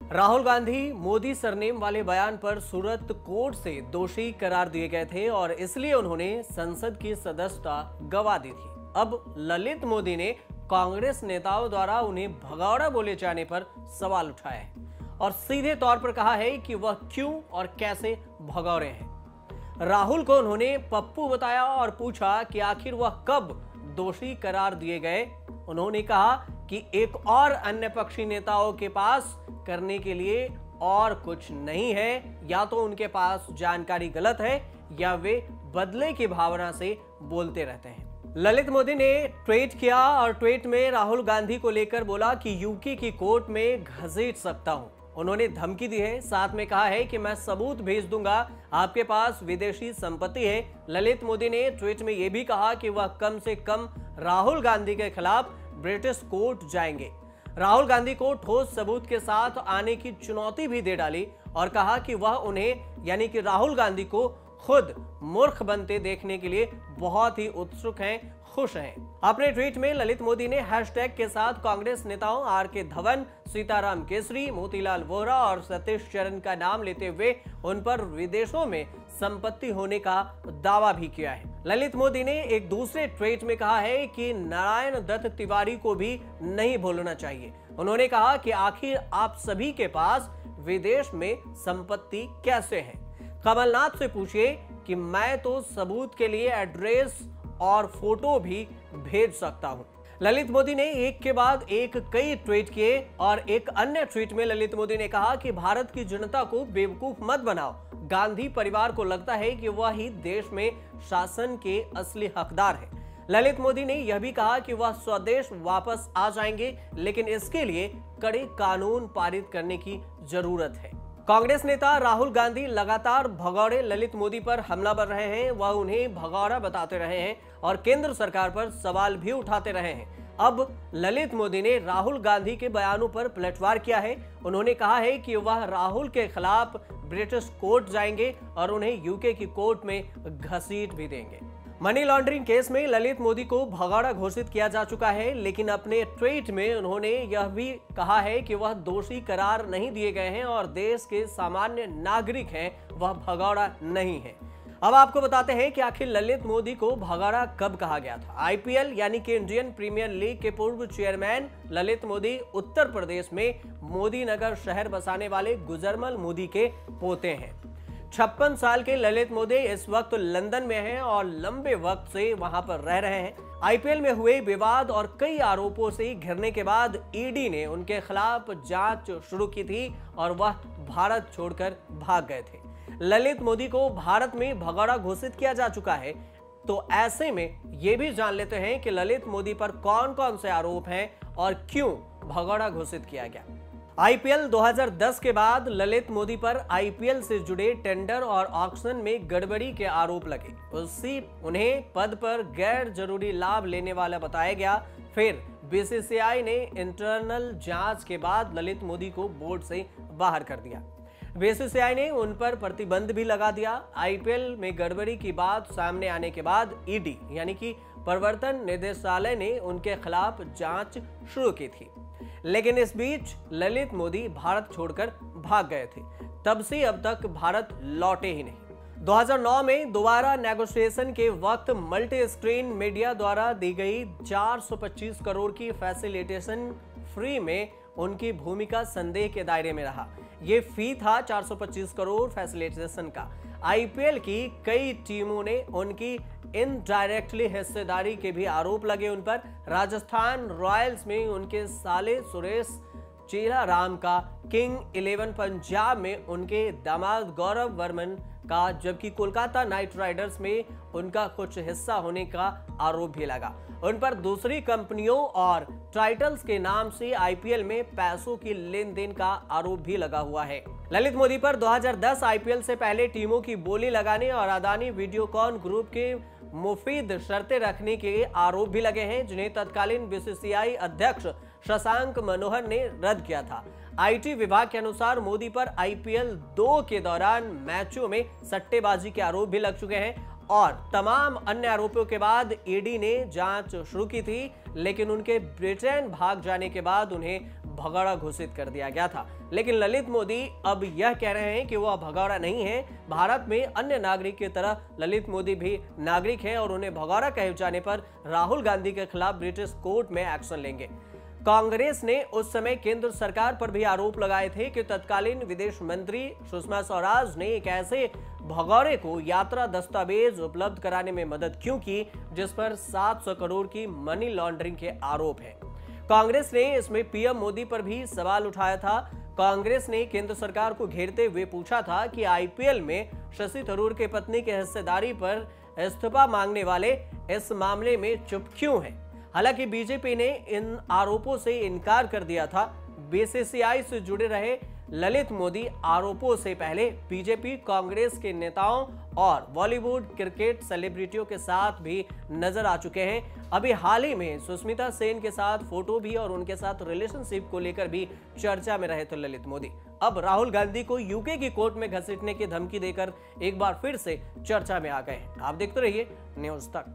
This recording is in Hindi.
राहुल गांधी मोदी सरनेम वाले बयान पर सूरत कोर्ट से दोषी करार दिए गए थे और इसलिए उन्होंने संसद की सदस्यता गंवा दी थी। अब ललित मोदी ने कांग्रेस नेताओं द्वारा उन्हें भगौड़ा बोले जाने पर सवाल उठाया है और सीधे तौर पर कहा है कि वह क्यों और कैसे भगौड़े हैं। राहुल को उन्होंने पप्पू बताया और पूछा कि आखिर वह कब दोषी करार दिए गए। उन्होंने कहा कि एक और अन्य पक्षी नेताओं के पास करने के लिए और कुछ नहीं है, या तो उनके पास जानकारी गलत है या वे बदले की भावना से बोलते रहते हैं। ललित मोदी ने ट्वीट किया और ट्वीट में राहुल गांधी को लेकर बोला कि यूके की कोर्ट में घसीट सकता हूं। उन्होंने धमकी दी है, साथ में कहा है कि मैं सबूत भेज दूंगा, आपके पास विदेशी संपत्ति है। ललित मोदी ने ट्वीट में यह भी कहा कि वह कम से कम राहुल गांधी के खिलाफ ब्रिटिश कोर्ट जाएंगे। राहुल गांधी को ठोस सबूत के साथ आने की चुनौती भी दे डाली और कहा कि वह उन्हें यानी कि राहुल गांधी को खुद मूर्ख बनते देखने के लिए बहुत ही उत्सुक हैं, खुश हैं। अपने ट्वीट में ललित मोदी ने हैशटैग के साथ कांग्रेस नेताओं आर.के. धवन, सीताराम केसरी, मोतीलाल वोहरा और सतीश चरण का नाम लेते हुए उन पर विदेशों में संपत्ति होने का दावा भी किया है। ललित मोदी ने एक दूसरे ट्वीट में कहा है कि नारायण दत्त तिवारी को भी नहीं भूलना चाहिए। उन्होंने कहा कि आखिर आप सभी के पास विदेश में संपत्ति कैसे है। कमलनाथ से पूछिए कि मैं तो सबूत के लिए एड्रेस और फोटो भी भेज सकता हूं। ललित मोदी ने एक के बाद एक कई ट्वीट किए और एक अन्य ट्वीट में ललित मोदी ने कहा कि भारत की जनता को बेवकूफ मत बनाओ। गांधी परिवार को लगता है कि वह ही देश में शासन के असली हकदार है। ललित मोदी ने यह भी कहा कि वह स्वदेश वापस आ जाएंगे, लेकिन इसके लिए कड़े कानून पारित करने की जरूरत है। कांग्रेस नेता राहुल गांधी लगातार भगौड़े ललित मोदी पर हमला कर रहे हैं। वह उन्हें भगौड़ा बताते रहे हैं और केंद्र सरकार पर सवाल भी उठाते रहे हैं। अब ललित मोदी ने राहुल गांधी के बयानों पर पलटवार किया है। उन्होंने कहा है कि वह राहुल के खिलाफ ब्रिटिश कोर्ट जाएंगे और उन्हें यूके की कोर्ट में घसीट भी देंगे। मनी लॉन्ड्रिंग केस में ललित मोदी को भगौड़ा घोषित किया जा चुका है, लेकिन अपने ट्वीट में उन्होंने यह भी कहा है कि वह दोषी करार नहीं दिए गए हैं और देश के सामान्य नागरिक हैं, वह भगौड़ा नहीं है। अब आपको बताते हैं कि आखिर ललित मोदी को भगौड़ा कब कहा गया था। आईपीएल यानी कि इंडियन प्रीमियर लीग के पूर्व चेयरमैन ललित मोदी उत्तर प्रदेश में मोदी नगर शहर बसाने वाले गुजरमल मोदी के पोते हैं। 56 साल के ललित मोदी इस वक्त लंदन में हैं और लंबे वक्त से वहां पर रह रहे हैं। आईपीएल में हुए विवाद और कई आरोपों से घिरने के बाद ईडी ने उनके खिलाफ जांच शुरू की थी और वह भारत छोड़कर भाग गए थे। ललित मोदी को भारत में भगौड़ा घोषित किया जा चुका है, तो ऐसे में ये भी जान लेते हैं कि ललित मोदी पर कौन कौन से आरोप हैं और क्यों भगौड़ा घोषित किया गया। आईपीएल 2010 के बाद ललित मोदी पर आईपीएल से जुड़े टेंडर और ऑक्शन में गड़बड़ी के आरोप लगे। उन्हें पद पर गैर जरूरी लाभ लेने वाला बताया गया। फिर बीसीसीआई ने इंटरनल जांच के बाद ललित मोदी को बोर्ड से बाहर कर दिया। बीसीसीआई ने उन पर प्रतिबंध भी लगा दिया। आईपीएल में गड़बड़ी की बात सामने आने के बाद ईडी यानी कि प्रवर्तन निदेशालय ने उनके खिलाफ जांच शुरू की थी, लेकिन इस बीच ललित मोदी भारत छोड़कर भाग गए थे। तब से अब तक भारत लौटे ही नहीं। 2009 में दोबारा नेगोशिएशन के वक्त मल्टी स्क्रीन मीडिया द्वारा दी गई 425 करोड़ की फैसिलिटेशन फ्री में उनकी भूमिका संदेह के दायरे में रहा। ये फी था 425 करोड़ फैसिलिटेशन का। आईपीएल की कई टीमों ने उनकी इनडायरेक्टली हिस्सेदारी के भी आरोप लगे उन पर। राजस्थान रॉयल्स में उनके साले सुरेश चेला राम का, किंग 11 पंजाब में उनके दामाद गौरव वर्मन का, जबकि कोलकाता नाइट राइडर्स में उनका कुछ हिस्सा होने का आरोप भी लगा। उन पर दूसरी कंपनियों और टाइटल्स के नाम से आईपीएल में पैसों की लेन देन का आरोप भी लगा हुआ है। ललित मोदी पर 2010 आईपीएल से पहले टीमों की बोली लगाने और अदानी वीडियोकॉन ग्रुप के मुफीद शर्तें रखने के आरोप भी लगे हैं, जिन्हें तत्कालीन बीसीसीआई अध्यक्ष शशांक मनोहर ने रद्द किया था। आईटी विभाग के अनुसार मोदी पर आईपीएल 2 के दौरान मैचों में सट्टेबाजी के आरोप भी लग चुके हैं और तमाम अन्य आरोपों के बाद ईडी ने जांच शुरू की थी, लेकिन उनके ब्रिटेन भाग जाने के बाद उन्हें भगौड़ा घोषित कर दिया गया था। लेकिन ललित मोदी अब यह कह रहे हैं कि वह भगौड़ा नहीं है। भारत में अन्य नागरिक की तरह ललित मोदी भी नागरिक हैं और उन्हें भगौड़ा कहे जाने पर राहुल गांधी के खिलाफ ब्रिटिश कोर्ट में एक्शन लेंगे। कांग्रेस ने उस समय केंद्र सरकार पर भी आरोप लगाए थे कि तत्कालीन विदेश मंत्री सुषमा स्वराज ने एक ऐसे भगौड़े को यात्रा दस्तावेज उपलब्ध कराने में मदद क्यों की जिस पर 700 करोड़ की मनी लॉन्ड्रिंग के आरोप हैं। कांग्रेस ने इसमें पीएम मोदी पर भी सवाल उठाया था। कांग्रेस ने केंद्र सरकार को घेरते हुए पूछा था कि आईपीएल में शशि थरूर के पत्नी की हिस्सेदारी पर इस्तीफा मांगने वाले इस मामले में चुप क्यों हैं। हालांकि बीजेपी ने इन आरोपों से इनकार कर दिया था। बीसीसीआई से जुड़े रहे ललित मोदी आरोपों से पहले बीजेपी कांग्रेस के नेताओं और बॉलीवुड क्रिकेट सेलिब्रिटियों के साथ भी नजर आ चुके हैं। अभी हाल ही में सुष्मिता सेन के साथ फोटो भी और उनके साथ रिलेशनशिप को लेकर भी चर्चा में रहे थे ललित मोदी। अब राहुल गांधी को यूके की कोर्ट में घसीटने की धमकी देकर एक बार फिर से चर्चा में आ गए हैं। आप देखते रहिए न्यूज़ तक।